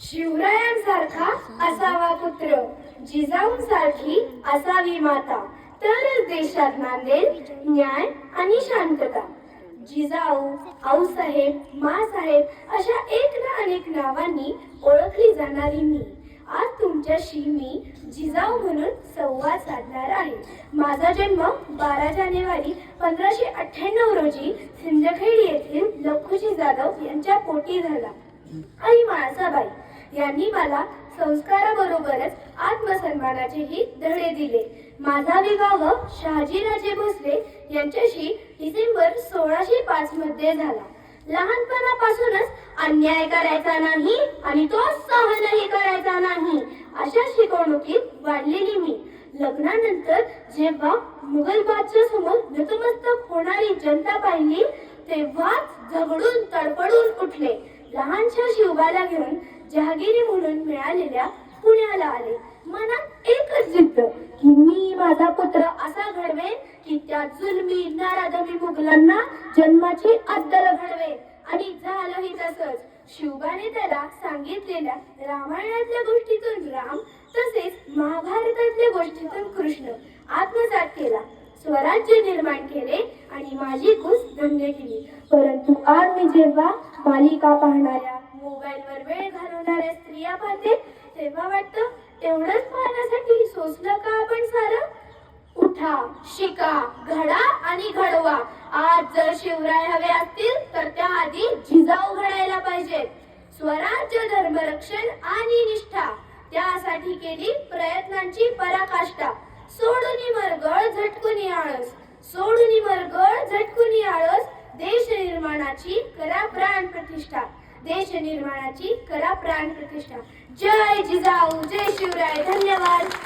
शिवरायांसारखा असावा पुत्र, जिजाऊंसारखी असावी माता, तरच देशात नांदेल न्याय आणि शांतता. जिजाऊ, आऊसाहेब, मासाहेब अशा एक ना अनेक नावांनी ओळखली जाणारी मी आज तुमच्याशी जिजाऊ म्हणून संवाद साधणार आहे. माझा जन्म 12 जानेवारी 1598 रोजी सिंदखेड येथील लखुजी जाधव यांच्या पोटी झाला. आई माळसाबाई यांनी मला संस्काराबरोबरच आत्मसन्मानाचेही धडे दिले. माझा विवाह शहाजीराजे भोसले यांच्याशी डिसेंबर 1605 मध्ये झाला. लहानपणापासूनच अन्याय करायचा नाही आणि तो सहनही करायचा नाही अशा शिकवणुकीत वाढलेली मी. लग्नानंतर जेव्हा मुघल बादशाह समोर नतमस्तक होणारी जनता पाहिली तेव्हाच झगडून तडफडून उठले. लहानशा शिवबाला घेऊन जहागिरी म्हणून मिळालेल्या पुण्याला आले. मनात एकच जिद्द की मी माझा पुत्र असा घडवेन की त्या जुलमी नराधमी मुघलांना जन्माची अद्दल घडवेन. आणि झालंही तसंच. शिवबाने त्याला सांगितलेल्या रामायणातल्या गोष्टीतून राम तसेच महाभारतातल्या गोष्टीतून कृष्ण आत्मसात केला. स्वराज्य निर्माण केले आणि माझी कुस धन्य केली. परंतु आज मी जेव्हा मालिका पाहणाऱ्या, मोबाईलवर वेळ घालवणाऱ्या स्त्रिया पाहते तेव्हा वाटतं एवढंच पाहण्यासाठी सोसलं का आपण सारं. उठा, शिका, घडा आणि घडवा. आज जर शिवराय हवे असतील तर त्याआधी जिजाऊ घडायला पाहिजेत. स्वराज्य, धर्मरक्षण आणि निष्ठा त्यासाठी केली प्रयत्नांची पराकाष्ठा. सोडून मरगळ झटकून आळस, सोडून मरगळ झटकून आळस. देश निर्माणाची करा प्राण प्रतिष्ठा, देश निर्माणाची करा प्राण प्रतिष्ठा. जय जिजाऊ, जय शिवराय. धन्यवाद.